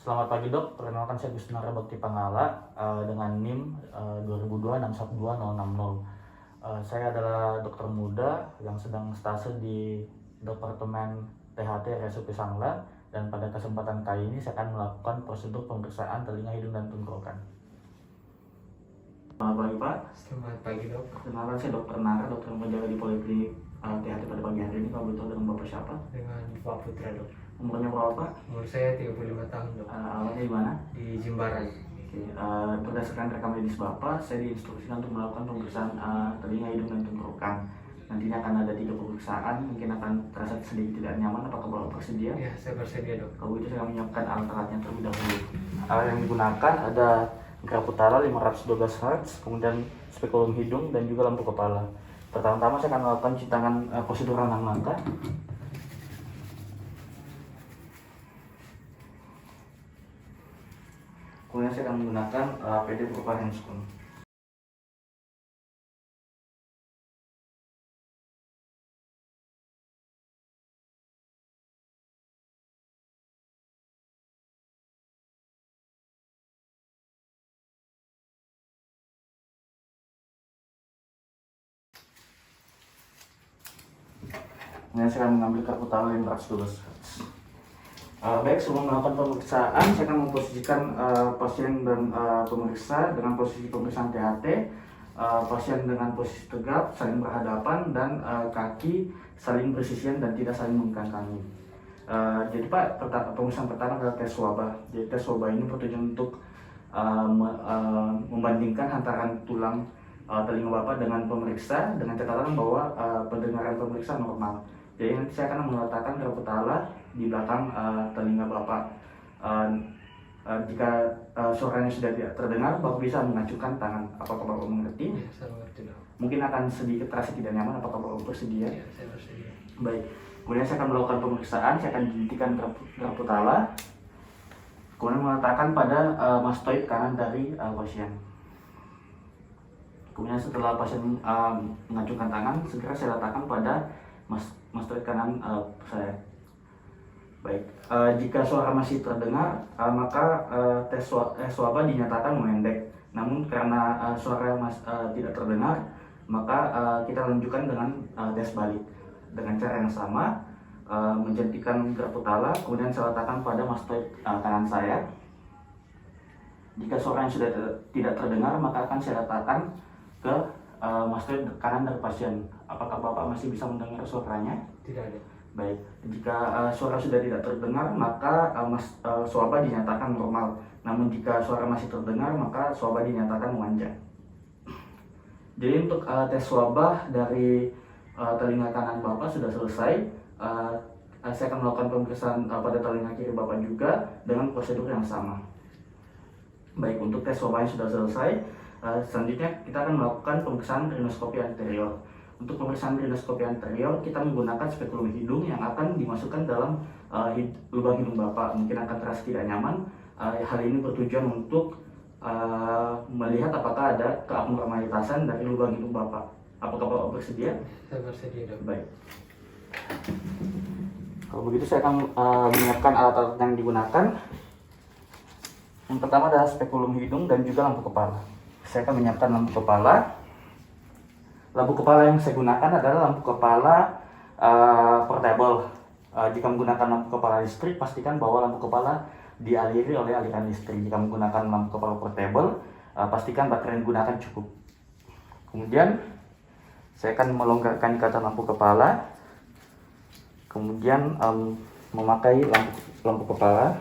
Selamat pagi dok, perkenalkan saya Gusnara Bakti Pangala dengan NIM 2002612060. Saya adalah dokter muda yang sedang stase di Departemen THT RSUP Sangla, dan pada kesempatan kali ini saya akan melakukan prosedur pemeriksaan telinga, hidung, dan tenggorokan. Selamat pagi Pak. Selamat pagi dok. Perkenalkan saya Dokter Nara, dokter yang menjaga di Poliklinik THT pada pagi hari ini. Kalau betul dengan Bapak siapa? Dengan Pak Putra dok. Umurnya berapa Pak? Umur saya 35 tahun dok. Alamatnya di mana? Di Jimbaran. Oke, berdasarkan rekam medis Bapak, saya diinstruksikan untuk melakukan pemeriksaan telinga, hidung, dan tenggorokan. Nantinya akan ada 3 pemeriksaan, mungkin akan terasa sedikit tidak nyaman. Apakah Bapak bersedia? Ya, saya bersedia dok. Kalau itu saya akan menyiapkan alat-alatnya terlebih dahulu. Alat yang digunakan ada Graputara 512 Hz, kemudian spekulum hidung, dan juga lampu kepala. Pertama-tama saya akan melakukan cuci tangan prosedur 6 langkah. Kemudian saya akan menggunakan APD berupa handscoon. Kemudian saya akan mengambil Graputara 512 Hz. Baik, sebelum melakukan pemeriksaan, saya akan memposisikan pasien dan pemeriksa dengan posisi pemeriksaan THT. Pasien dengan posisi tegap, saling berhadapan, dan kaki saling bersisian dan tidak saling mengkangkangi. Jadi Pak, pemeriksaan pertama adalah tes wabah. Jadi tes wabah ini bertujuan untuk membandingkan antara tulang telinga Bapak dengan pemeriksa, dengan catatan bahwa pendengaran pemeriksa normal. Jadi nanti saya akan meletakkan Graputara di belakang telinga Bapak. Jika suaranya sudah tidak terdengar, Bapak bisa mengacukan tangan. Apakah Bapak mengerti? Ya, saya mengerti dok. Mungkin akan sedikit terasa tidak nyaman. Apakah Bapak bersedia? Ya, saya bersedia. Baik. Kemudian saya akan melakukan pemeriksaan. Saya akan dihentikan Graputara, kemudian meletakkan pada mastoid kanan dari pasien. Kemudian setelah pasien mengacukan tangan, segera saya letakkan pada mastoid kanan saya. Baik, jika suara masih terdengar, maka tes wabah dinyatakan memendek. Namun karena suara tidak terdengar, maka kita lanjutkan dengan tes balik. Dengan cara yang sama, menjentikan Graputara, kemudian saya letakkan pada mastoid kanan saya. Jika suara yang sudah tidak terdengar, maka akan saya letakkan ke mastoid kanan dari pasien. Apakah Bapak masih bisa mendengar suaranya? Tidak ada. Baik, jika suara sudah tidak terdengar, maka swabah dinyatakan normal. Namun jika suara masih terdengar, maka swabah dinyatakan memanjang. Jadi untuk tes swabah dari telinga kanan Bapak sudah selesai. Saya akan melakukan pemeriksaan pada telinga kiri Bapak juga dengan prosedur yang sama. Baik, untuk tes swabahnya sudah selesai. Selanjutnya kita akan melakukan pemeriksaan rhinoskopi anterior. Untuk pemeriksaan rhinoskopi anterior, kita menggunakan spekulum hidung yang akan dimasukkan dalam lubang hidung Bapak. Mungkin akan terasa tidak nyaman. Hal ini bertujuan untuk melihat apakah ada keabnormalitasan dari lubang hidung Bapak. Apakah Bapak bersedia? Saya bersedia dok. Baik. Kalau begitu saya akan menyiapkan alat-alat yang digunakan. Yang pertama adalah spekulum hidung dan juga lampu kepala. Saya akan menyiapkan lampu kepala. Lampu kepala yang saya gunakan adalah lampu kepala portable. Jika menggunakan lampu kepala listrik, pastikan bahwa lampu kepala dialiri oleh aliran listrik. Jika menggunakan lampu kepala portable, pastikan baterai yang digunakan cukup. Kemudian saya akan melonggarkan ikatan lampu kepala. Kemudian memakai lampu kepala,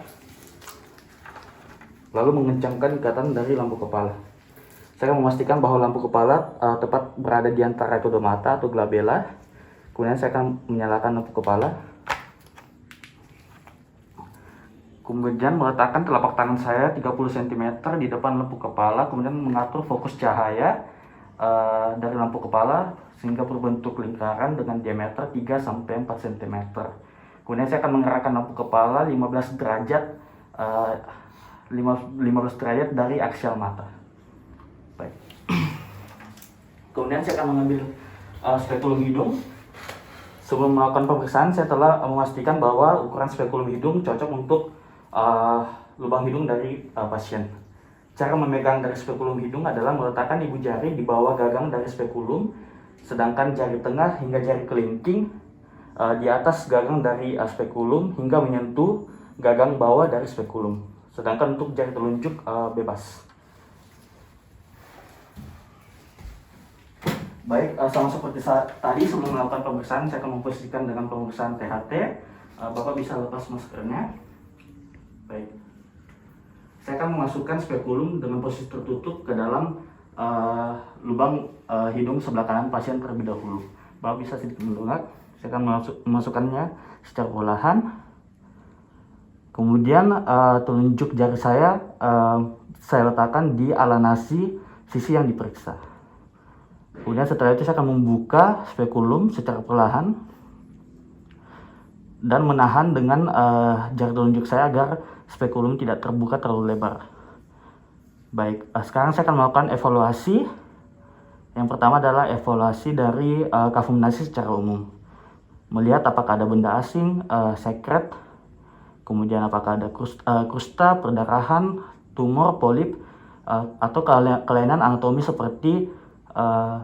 lalu mengencangkan ikatan dari lampu kepala. Saya akan memastikan bahwa lampu kepala tepat berada di antara kedua mata atau glabella. Kemudian saya akan menyalakan lampu kepala. Kemudian meletakkan telapak tangan saya 30 cm di depan lampu kepala. Kemudian mengatur fokus cahaya dari lampu kepala sehingga berbentuk lingkaran dengan diameter 3-4 cm. Kemudian saya akan mengarahkan lampu kepala 15 derajat dari aksial mata. Baik. Kemudian saya akan mengambil spekulum hidung. Sebelum melakukan pemeriksaan, saya telah memastikan bahwa ukuran spekulum hidung cocok untuk lubang hidung dari pasien. Cara memegang dari spekulum hidung adalah meletakkan ibu jari di bawah gagang dari spekulum, sedangkan jari tengah hingga jari kelingking di atas gagang dari spekulum hingga menyentuh gagang bawah dari spekulum. Sedangkan untuk jari telunjuk bebas. Baik, sama seperti tadi sebelum melakukan pemeriksaan, saya akan memposisikan dengan pemeriksaan THT. Bapak bisa lepas maskernya. Baik. Saya akan memasukkan spekulum dengan posisi tertutup ke dalam lubang hidung sebelah kanan pasien terlebih dahulu. Bapak bisa sedikit mendongak. Saya akan memasukkannya secara perlahan. Kemudian telunjuk jari saya letakkan di alanasi sisi yang diperiksa. Kemudian setelah itu saya akan membuka spekulum secara perlahan dan menahan dengan jari telunjuk saya agar spekulum tidak terbuka terlalu lebar. Baik, sekarang saya akan melakukan evaluasi. Yang pertama adalah evaluasi dari kafum nasi secara umum. Melihat apakah ada benda asing, sekret, kemudian apakah ada krusta, perdarahan, tumor, polip, atau kelainan anatomi seperti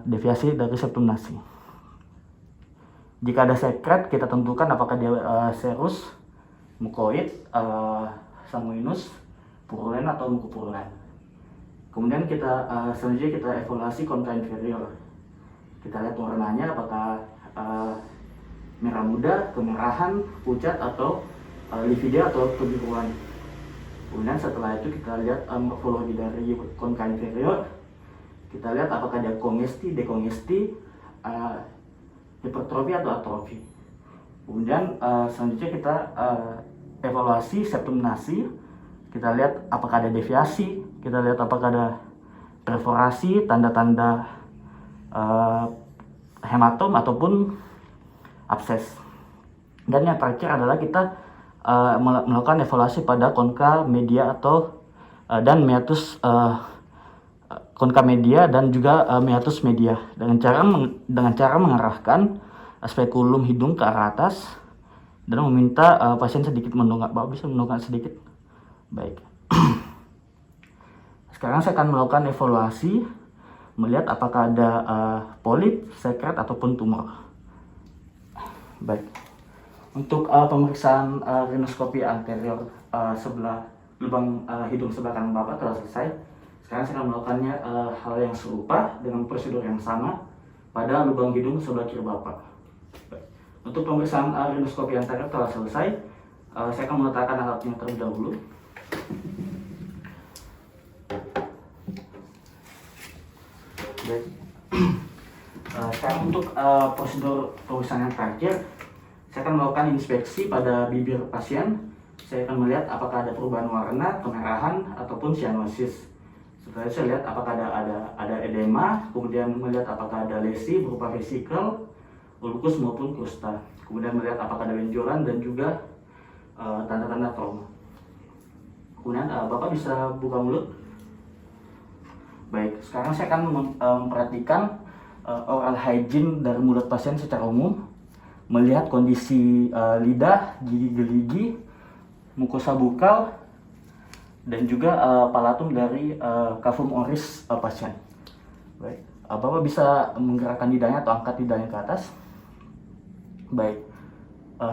deviasi dari septum nasi. Jika ada sekret, kita tentukan apakah dia serus, mukoid, sanguinus, purulen atau mukopurulen. Kemudian selanjutnya kita evaluasi konka inferior. Kita lihat warnanya apakah merah muda, kemerahan, pucat atau lividea atau kebiruan. Kemudian setelah itu kita lihat morfologi dari konka inferior. Kita lihat apakah dia kongesti, dekongesti, hipertrofi atau atrofi. Kemudian selanjutnya kita evaluasi septum nasi. Kita lihat apakah ada deviasi, kita lihat apakah ada perforasi, tanda-tanda hematom ataupun abses. Dan yang terakhir adalah kita melakukan evaluasi pada konka media atau dan meatus konka media dan juga meatus media dengan cara mengarahkan spekulum hidung ke arah atas dan meminta pasien sedikit mendongak. Bapak bisa mendongak sedikit. Baik. Sekarang saya akan melakukan evaluasi melihat apakah ada polip, sekret ataupun tumor. Baik. Untuk pemeriksaan rinoskopi anterior sebelah lubang hidung sebelah kanan Bapak telah selesai. Sekarang saya akan melakukannya hal yang serupa dengan prosedur yang sama pada lubang hidung sebelah kiri Bapak. Baik. Untuk pemeriksaan rinoskopi anterior telah selesai. Saya akan meletakkan alatnya terlebih dahulu. Baik. Sekarang untuk prosedur pemeriksaan yang terakhir, saya akan melakukan inspeksi pada bibir pasien. Saya akan melihat apakah ada perubahan warna, kemerahan, ataupun cyanosis. Setelah itu saya lihat apakah ada edema, kemudian melihat apakah ada lesi berupa vesikel, ulkus maupun krusta. Kemudian melihat apakah ada benjolan dan juga tanda-tanda trauma. Kemudian Bapak bisa buka mulut. Baik, sekarang saya akan memperhatikan oral hygiene dari mulut pasien secara umum, melihat kondisi lidah, gigi geligi, mukosa bukal, dan juga palatum dari kafum oris pasien. Baik, Bapak bisa menggerakkan lidahnya atau angkat lidahnya ke atas. Baik,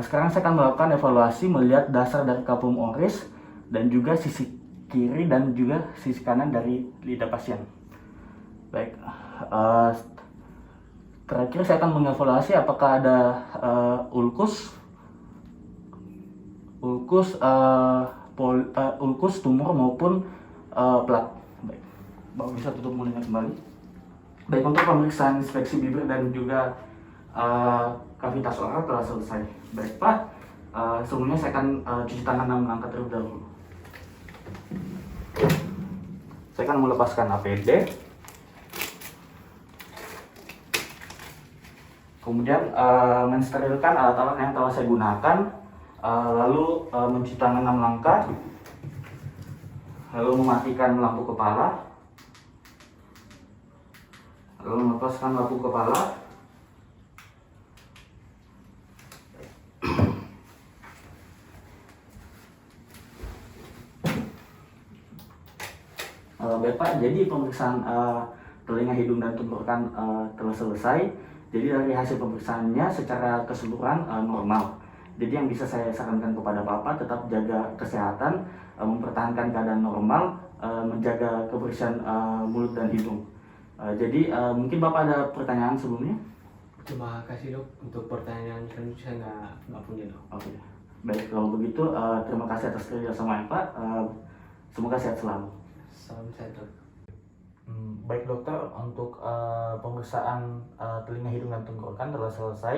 sekarang saya akan melakukan evaluasi melihat dasar dari kafum oris dan juga sisi kiri dan juga sisi kanan dari lidah pasien. Baik, terakhir saya akan mengevaluasi apakah ada ulkus, tumor maupun plak. Baik, Bapak bisa tutup mulutnya kembali. Baik, untuk pemeriksaan inspeksi bibir dan juga kavitas oral telah selesai. Baik Pak, sebelumnya saya akan cuci tangan dan mengangkat terlebih dahulu. Saya akan melepaskan APD. Kemudian mensterilkan alat-alat yang telah saya gunakan, lalu mencuci tangan 6 langkah, lalu mematikan lampu kepala, lalu melepaskan lampu kepala. Baik Pak, jadi pemeriksaan telinga, hidung, dan tenggorokan telah selesai. Jadi dari hasil pemeriksaannya secara keseluruhan normal. Jadi yang bisa saya sarankan kepada Bapak tetap jaga kesehatan, mempertahankan keadaan normal, menjaga kebersihan mulut dan hidung. Jadi mungkin Bapak ada pertanyaan sebelumnya? Terima kasih dok untuk pertanyaan selanjutnya nggak punya dok. Oke, baik kalau begitu terima kasih atas kerjasamanya Pak. Semoga sehat selalu. Salam sehat dok. Baik dokter, untuk pemeriksaan telinga, hidung, dan tenggorokan telah selesai.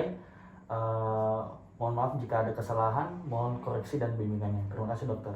Mohon maaf jika ada kesalahan, mohon koreksi dan bimbingannya. Terima kasih dokter.